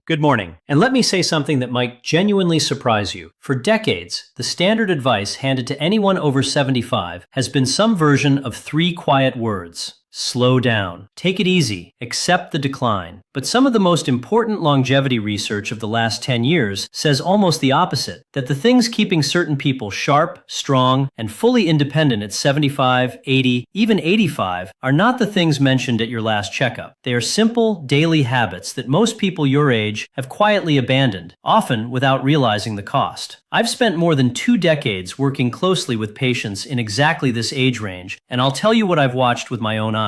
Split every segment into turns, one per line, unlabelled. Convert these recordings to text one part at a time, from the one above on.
Good morning, and let me say something that might genuinely surprise you. For decades, the standard advice handed to anyone over 75 has been some version of three quiet words. Slow down, take it easy, accept the decline. But some of the most important longevity research of the last 10 years says almost the opposite, that the things keeping certain people sharp, strong, and fully independent at 75, 80, even 85 are not the things mentioned at your last checkup. They are simple, daily habits that most people your age have quietly abandoned, often without realizing the cost. I've spent more than 2 decades working closely with patients in exactly this age range, and I'll tell you what I've watched with my own eyes.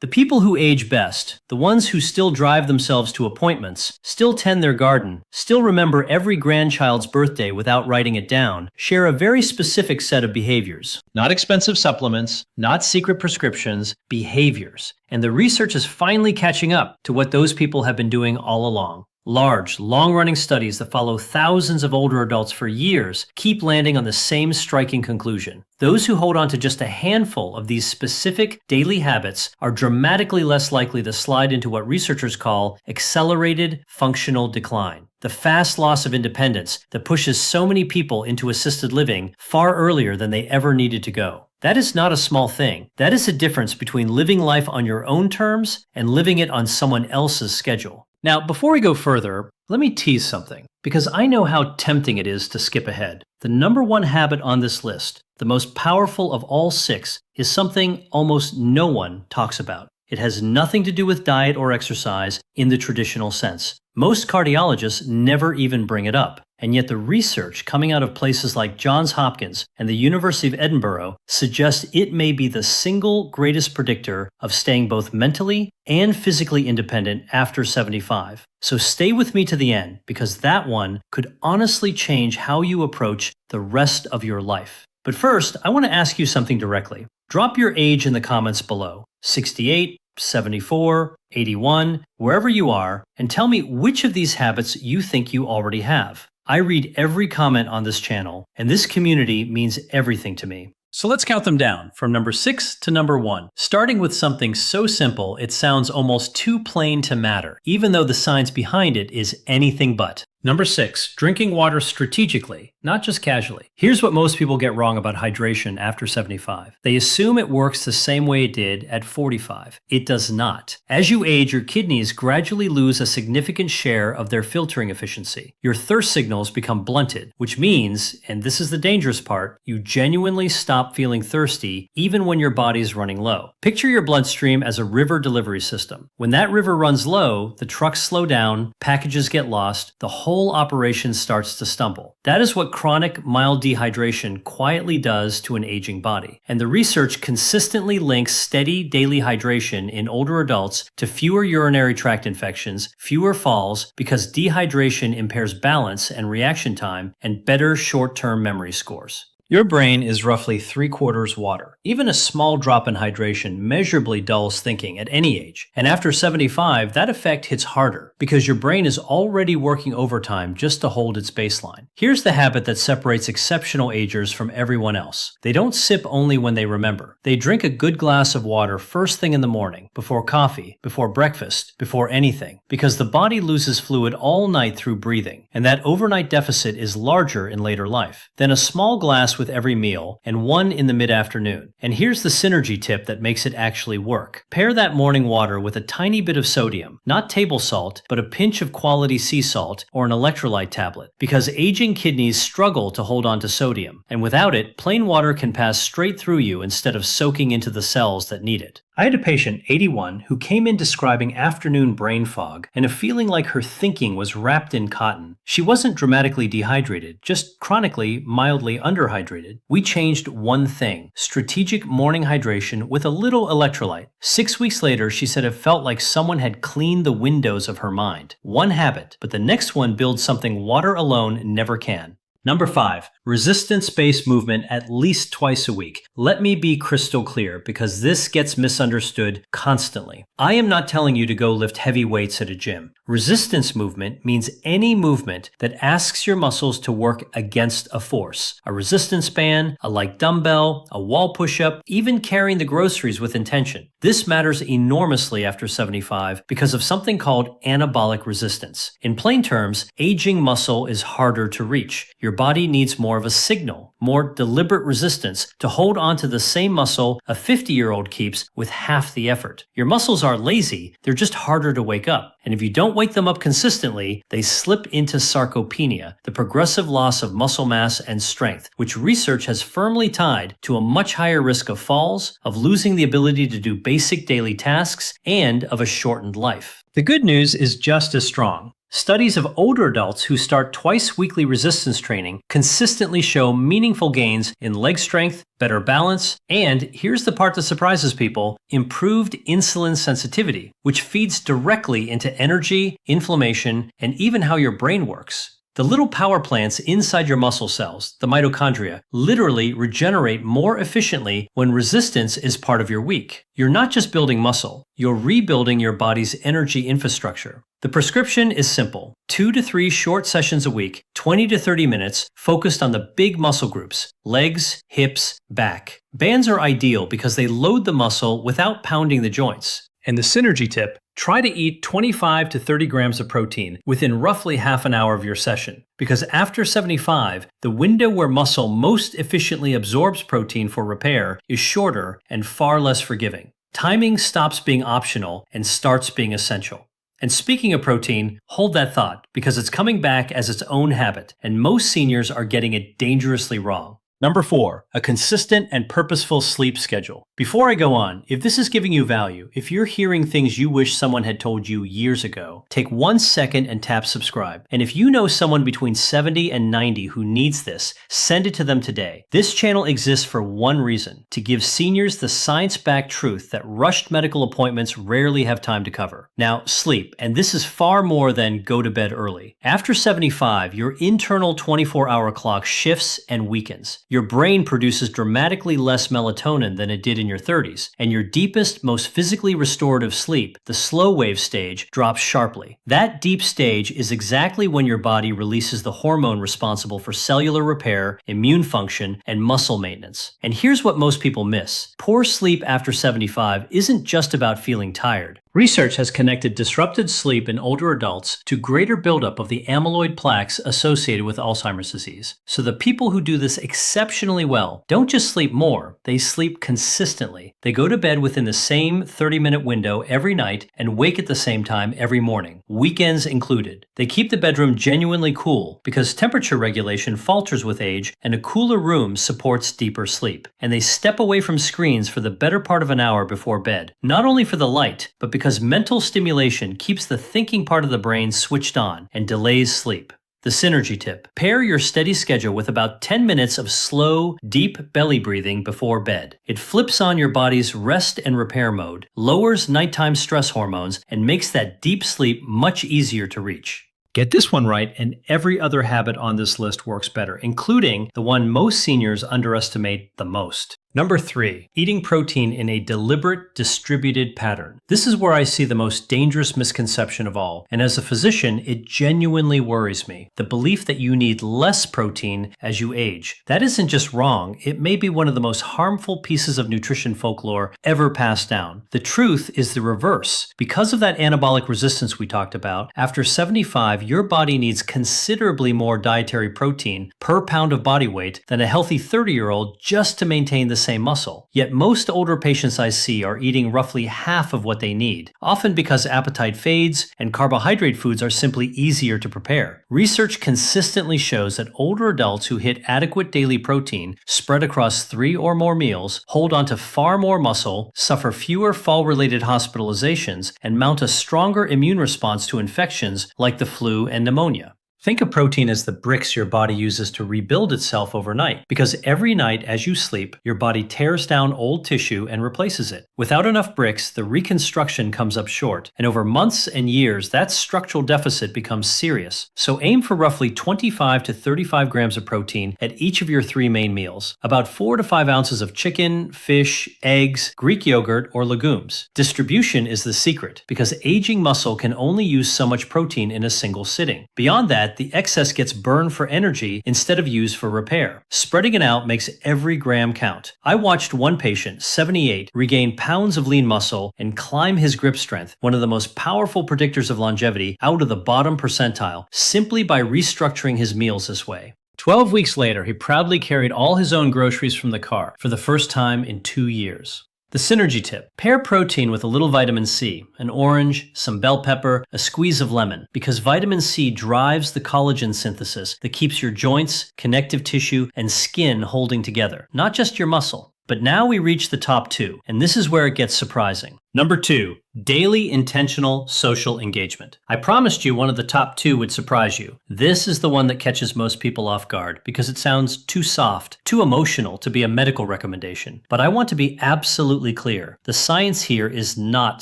The people who age best, the ones who still drive themselves to appointments, still tend their garden, still remember every grandchild's birthday without writing it down, share a very specific set of behaviors. Not expensive supplements, not secret prescriptions, behaviors. And the research is finally catching up to what those people have been doing all along. Large, long-running studies that follow thousands of older adults for years keep landing on the same striking conclusion. Those who hold on to just a handful of these specific daily habits are dramatically less likely to slide into what researchers call accelerated functional decline, the fast loss of independence that pushes so many people into assisted living far earlier than they ever needed to go. That is not a small thing. That is the difference between living life on your own terms and living it on someone else's schedule. Now, before we go further, let me tease something, because I know how tempting it is to skip ahead. The number one habit on this list, the most powerful of all 6, is something almost no one talks about. It has nothing to do with diet or exercise in the traditional sense. Most cardiologists never even bring it up. And yet the research coming out of places like Johns Hopkins and the University of Edinburgh suggests it may be the single greatest predictor of staying both mentally and physically independent after 75. So stay with me to the end, because that one could honestly change how you approach the rest of your life. But first, I want to ask you something directly. Drop your age in the comments below. 68, 74, 81, wherever you are, and tell me which of these habits you think you already have. I read every comment on this channel, and this community means everything to me. So let's count them down, from number 6 to number 1, starting with something so simple it sounds almost too plain to matter, even though the science behind it is anything but. Number 6, drinking water strategically, not just casually. Here's what most people get wrong about hydration after 75. They assume it works the same way it did at 45. It does not. As you age, your kidneys gradually lose a significant share of their filtering efficiency. Your thirst signals become blunted, which means, and this is the dangerous part, you genuinely stop feeling thirsty even when your body's running low. Picture your bloodstream as a river delivery system. When that river runs low, the trucks slow down, packages get lost, the whole operation starts to stumble. That is what chronic mild dehydration quietly does to an aging body. And the research consistently links steady daily hydration in older adults to fewer urinary tract infections, fewer falls, because dehydration impairs balance and reaction time, and better short-term memory scores. Your brain is roughly 3/4 water. Even a small drop in hydration measurably dulls thinking at any age. And after 75, that effect hits harder because your brain is already working overtime just to hold its baseline. Here's the habit that separates exceptional agers from everyone else. They don't sip only when they remember. They drink a good glass of water first thing in the morning, before coffee, before breakfast, before anything, because the body loses fluid all night through breathing, and that overnight deficit is larger in later life. Then a small glass with every meal, and one in the mid-afternoon. And here's the synergy tip that makes it actually work. Pair that morning water with a tiny bit of sodium, not table salt, but a pinch of quality sea salt or an electrolyte tablet, because aging kidneys struggle to hold on to sodium, and without it, plain water can pass straight through you instead of soaking into the cells that need it. I had a patient, 81, who came in describing afternoon brain fog and a feeling like her thinking was wrapped in cotton. She wasn't dramatically dehydrated, just chronically, mildly underhydrated. We changed one thing: strategic morning hydration with a little electrolyte. 6 weeks later, she said it felt like someone had cleaned the windows of her mind. One habit, but the next one builds something water alone never can. Number 5, resistance-based movement at least twice a week. Let me be crystal clear, because this gets misunderstood constantly. I am not telling you to go lift heavy weights at a gym. Resistance movement means any movement that asks your muscles to work against a force. A resistance band, a light dumbbell, a wall push-up, even carrying the groceries with intention. This matters enormously after 75 because of something called anabolic resistance. In plain terms, aging muscle is harder to reach. Your body needs more of a signal, more deliberate resistance to hold on to the same muscle a 50-year-old keeps with half the effort. Your muscles aren't lazy, they're just harder to wake up. And if you don't wake them up consistently, they slip into sarcopenia, the progressive loss of muscle mass and strength, which research has firmly tied to a much higher risk of falls, of losing the ability to do basic daily tasks, and of a shortened life. The good news is just as strong. Studies of older adults who start twice-weekly resistance training consistently show meaningful gains in leg strength, better balance, and, here's the part that surprises people, improved insulin sensitivity, which feeds directly into energy, inflammation, and even how your brain works. The little power plants inside your muscle cells, the mitochondria, literally regenerate more efficiently when resistance is part of your week. You're not just building muscle, you're rebuilding your body's energy infrastructure. The prescription is simple: 2 to 3 short sessions a week, 20 to 30 minutes, focused on the big muscle groups: legs, hips, back. Bands are ideal because they load the muscle without pounding the joints. And the synergy tip: try to eat 25 to 30 grams of protein within roughly half an hour of your session. Because after 75, the window where muscle most efficiently absorbs protein for repair is shorter and far less forgiving. Timing stops being optional and starts being essential. And speaking of protein, hold that thought, because it's coming back as its own habit, and most seniors are getting it dangerously wrong. Number 4, a consistent and purposeful sleep schedule. Before I go on, if this is giving you value, if you're hearing things you wish someone had told you years ago, take 1 second and tap subscribe. And if you know someone between 70 and 90 who needs this, send it to them today. This channel exists for one reason: to give seniors the science-backed truth that rushed medical appointments rarely have time to cover. Now, sleep, and this is far more than go to bed early. After 75, your internal 24-hour clock shifts and weakens. Your brain produces dramatically less melatonin than it did in your 30s, and your deepest, most physically restorative sleep, the slow wave stage, drops sharply. That deep stage is exactly when your body releases the hormone responsible for cellular repair, immune function, and muscle maintenance. And here's what most people miss: poor sleep after 75 isn't just about feeling tired. Research has connected disrupted sleep in older adults to greater buildup of the amyloid plaques associated with Alzheimer's disease. So the people who do this exceptionally well don't just sleep more, they sleep consistently. They go to bed within the same 30-minute window every night and wake at the same time every morning, weekends included. They keep the bedroom genuinely cool because temperature regulation falters with age, and a cooler room supports deeper sleep. And they step away from screens for the better part of an hour before bed, not only for the light, but because mental stimulation keeps the thinking part of the brain switched on and delays sleep. The synergy tip: pair your steady schedule with about 10 minutes of slow, deep belly breathing before bed. It flips on your body's rest and repair mode, lowers nighttime stress hormones, and makes that deep sleep much easier to reach. Get this one right, and every other habit on this list works better, including the one most seniors underestimate the most. Number 3, eating protein in a deliberate, distributed pattern. This is where I see the most dangerous misconception of all, and as a physician, it genuinely worries me. The belief that you need less protein as you age. That isn't just wrong, it may be one of the most harmful pieces of nutrition folklore ever passed down. The truth is the reverse. Because of that anabolic resistance we talked about, after 75, your body needs considerably more dietary protein per pound of body weight than a healthy 30-year-old just to maintain the same muscle. Yet most older patients I see are eating roughly half of what they need, often because appetite fades and carbohydrate foods are simply easier to prepare. Research consistently shows that older adults who hit adequate daily protein spread across 3 or more meals hold on to far more muscle, suffer fewer fall-related hospitalizations, and mount a stronger immune response to infections like the flu and pneumonia. Think of protein as the bricks your body uses to rebuild itself overnight, because every night as you sleep, your body tears down old tissue and replaces it. Without enough bricks, the reconstruction comes up short, and over months and years, that structural deficit becomes serious. So aim for roughly 25 to 35 grams of protein at each of your 3 main meals, about 4 to 5 ounces of chicken, fish, eggs, Greek yogurt, or legumes. Distribution is the secret, because aging muscle can only use so much protein in a single sitting. Beyond that, that, the excess gets burned for energy instead of used for repair. Spreading it out makes every gram count. I watched one patient, 78, regain pounds of lean muscle and climb his grip strength, one of the most powerful predictors of longevity, out of the bottom percentile, simply by restructuring his meals this way. 12 weeks later, he proudly carried all his own groceries from the car for the first time in 2 years. The synergy tip: pair protein with a little vitamin C, an orange, some bell pepper, a squeeze of lemon, because vitamin C drives the collagen synthesis that keeps your joints, connective tissue, and skin holding together, not just your muscle. But now we reach the top 2, and this is where it gets surprising. Number 2, daily intentional social engagement. I promised you one of the top 2 would surprise you. This is the one that catches most people off guard because it sounds too soft, too emotional to be a medical recommendation. But I want to be absolutely clear. The science here is not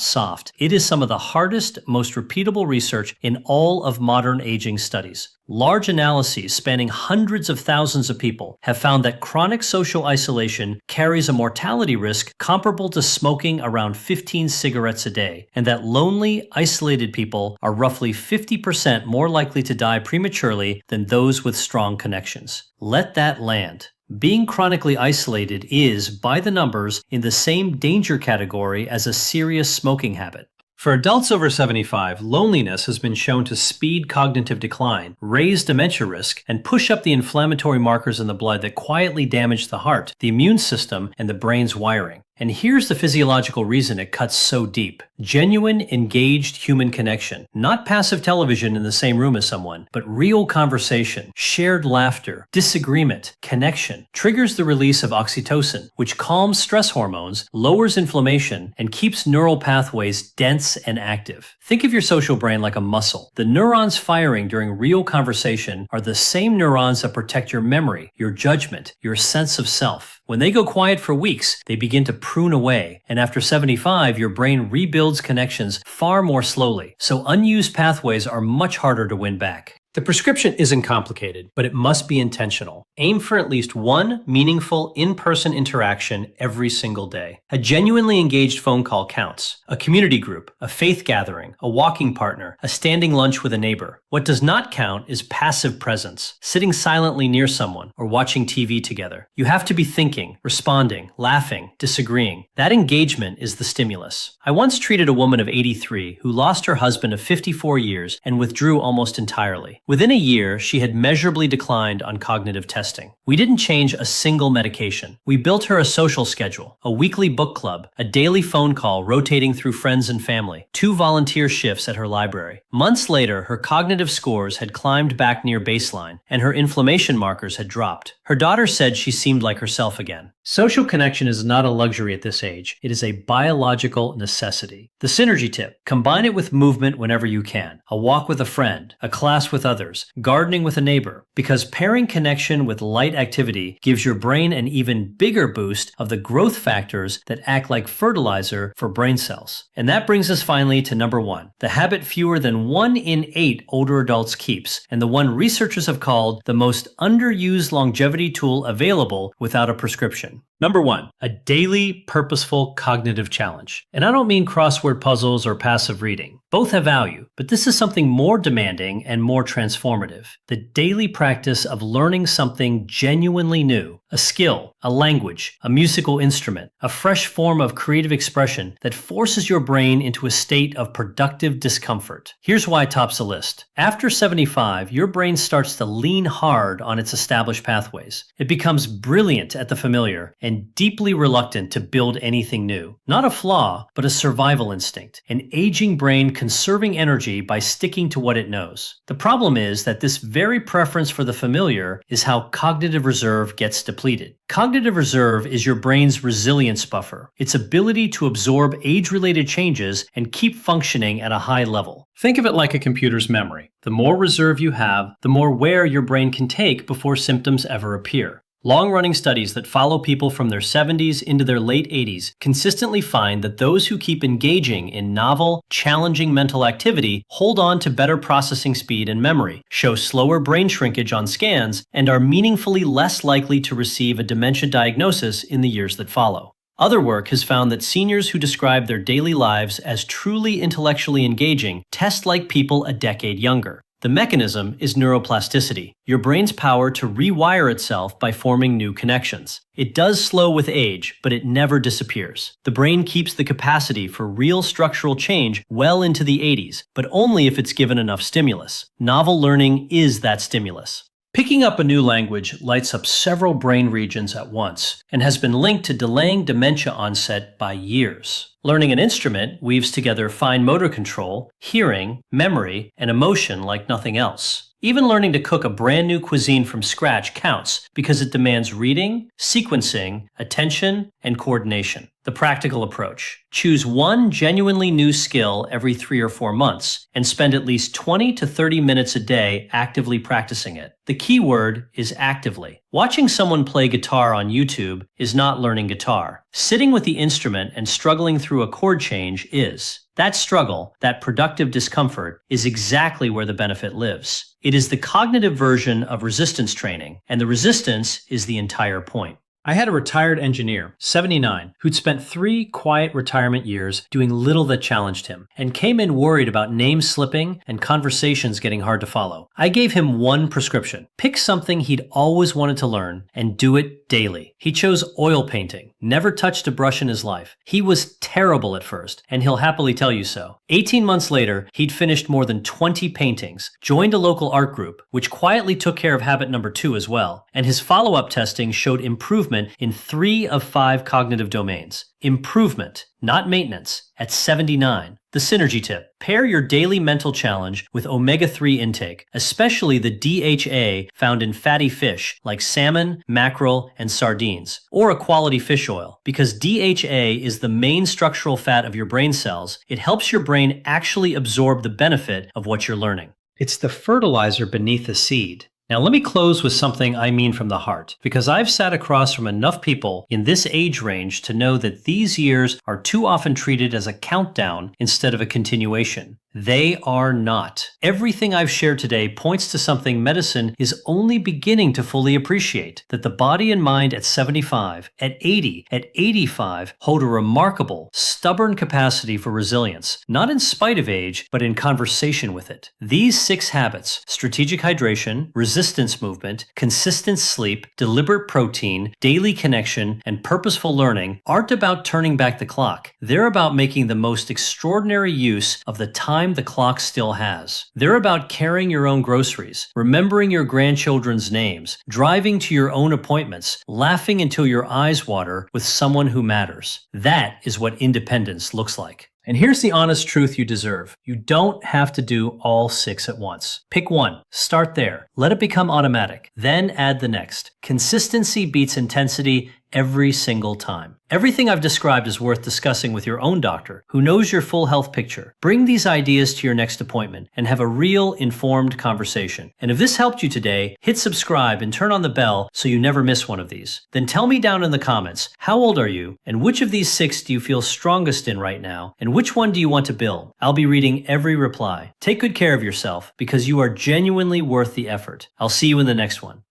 soft. It is some of the hardest, most repeatable research in all of modern aging studies. Large analyses spanning hundreds of thousands of people have found that chronic social isolation carries a mortality risk comparable to smoking around 15 cigarettes a day, and that lonely, isolated people are roughly 50% more likely to die prematurely than those with strong connections. Let that land. Being chronically isolated is, by the numbers, in the same danger category as a serious smoking habit. For adults over 75, loneliness has been shown to speed cognitive decline, raise dementia risk, and push up the inflammatory markers in the blood that quietly damage the heart, the immune system, and the brain's wiring. And here's the physiological reason it cuts so deep. Genuine, engaged human connection. Not passive television in the same room as someone, but real conversation, shared laughter, disagreement, connection, triggers the release of oxytocin, which calms stress hormones, lowers inflammation, and keeps neural pathways dense and active. Think of your social brain like a muscle. The neurons firing during real conversation are the same neurons that protect your memory, your judgment, your sense of self. When they go quiet for weeks, they begin to prune away, and after 75, your brain rebuilds connections far more slowly, so unused pathways are much harder to win back. The prescription isn't complicated, but it must be intentional. Aim for at least one meaningful in-person interaction every single day. A genuinely engaged phone call counts. A community group, a faith gathering, a walking partner, a standing lunch with a neighbor. What does not count is passive presence, sitting silently near someone or watching TV together. You have to be thinking, responding, laughing, disagreeing. That engagement is the stimulus. I once treated a woman of 83 who lost her husband of 54 years and withdrew almost entirely. Within a year, she had measurably declined on cognitive testing. We didn't change a single medication. We built her a social schedule, a weekly book club, a daily phone call rotating through friends and family, 2 volunteer shifts at her library. Months later, her cognitive scores had climbed back near baseline, and her inflammation markers had dropped. Her daughter said she seemed like herself again. Social connection is not a luxury at this age. It is a biological necessity. The synergy tip: combine it with movement whenever you can. A walk with a friend, a class with others, gardening with a neighbor, because pairing connection with light activity gives your brain an even bigger boost of the growth factors that act like fertilizer for brain cells. And that brings us finally to number 1, the habit fewer than 1 in 8 older adults keeps, and the one researchers have called the most underused longevity tool available without a prescription. Number 1, a daily, purposeful cognitive challenge. And I don't mean crossword puzzles or passive reading. Both have value, but this is something more demanding and more transformative. The daily practice of learning something genuinely new, a skill, a language, a musical instrument, a fresh form of creative expression that forces your brain into a state of productive discomfort. Here's why it tops the list. After 75, your brain starts to lean hard on its established pathways. It becomes brilliant at the familiar and deeply reluctant to build anything new. Not a flaw, but a survival instinct. An aging brain conserving energy by sticking to what it knows. The problem is that this very preference for the familiar is how cognitive reserve gets depleted. Cognitive reserve is your brain's resilience buffer, its ability to absorb age-related changes and keep functioning at a high level. Think of it like a computer's memory. The more reserve you have, the more wear your brain can take before symptoms ever appear. Long-running studies that follow people from their 70s into their late 80s consistently find that those who keep engaging in novel, challenging mental activity hold on to better processing speed and memory, show slower brain shrinkage on scans, and are meaningfully less likely to receive a dementia diagnosis in the years that follow. Other work has found that seniors who describe their daily lives as truly intellectually engaging test like people a decade younger. The mechanism is neuroplasticity, your brain's power to rewire itself by forming new connections. It does slow with age, but it never disappears. The brain keeps the capacity for real structural change well into the 80s, but only if it's given enough stimulus. Novel learning is that stimulus. Picking up a new language lights up several brain regions at once and has been linked to delaying dementia onset by years. Learning an instrument weaves together fine motor control, hearing, memory, and emotion like nothing else. Even learning to cook a brand new cuisine from scratch counts because it demands reading, sequencing, attention, and coordination. The practical approach. Choose one genuinely new skill every 3 or 4 months and spend at least 20 to 30 minutes a day actively practicing it. The key word is actively. Watching someone play guitar on YouTube is not learning guitar. Sitting with the instrument and struggling through a chord change is. That struggle, that productive discomfort, is exactly where the benefit lives. It is the cognitive version of resistance training, and the resistance is the entire point. I had a retired engineer, 79, who'd spent 3 quiet retirement years doing little that challenged him, and came in worried about names slipping and conversations getting hard to follow. I gave him one prescription. Pick something he'd always wanted to learn and do it daily. He chose oil painting, never touched a brush in his life. He was terrible at first, and he'll happily tell you so. 18 months later, he'd finished more than 20 paintings, joined a local art group, which quietly took care of habit number 2 as well, and his follow-up testing showed improvement in 3 of 5 cognitive domains. Improvement, not maintenance, at 79. The synergy tip. Pair your daily mental challenge with omega-3 intake, especially the DHA found in fatty fish like salmon, mackerel, and sardines, or a quality fish oil. Because DHA is the main structural fat of your brain cells, it helps your brain actually absorb the benefit of what you're learning. It's the fertilizer beneath the seed. Now let me close with something I mean from the heart, because I've sat across from enough people in this age range to know that these years are too often treated as a countdown instead of a continuation. They are not. Everything I've shared today points to something medicine is only beginning to fully appreciate, that the body and mind at 75, at 80, at 85 hold a remarkable, stubborn capacity for resilience, not in spite of age, but in conversation with it. These 6 habits, strategic hydration, resistance movement, consistent sleep, deliberate protein, daily connection, and purposeful learning, aren't about turning back the clock. They're about making the most extraordinary use of the time the clock still has. They're about carrying your own groceries, remembering your grandchildren's names, driving to your own appointments, laughing until your eyes water with someone who matters. That is what independence looks like. And here's the honest truth you deserve. You don't have to do all 6 at once. Pick one. Start there. Let it become automatic. Then add the next. Consistency beats intensity every single time. Everything I've described is worth discussing with your own doctor, who knows your full health picture. Bring these ideas to your next appointment and have a real, informed conversation. And if this helped you today, hit subscribe and turn on the bell so you never miss one of these. Then tell me down in the comments, how old are you, and which of these 6 do you feel strongest in right now, and which one do you want to build? I'll be reading every reply. Take good care of yourself, because you are genuinely worth the effort. I'll see you in the next one.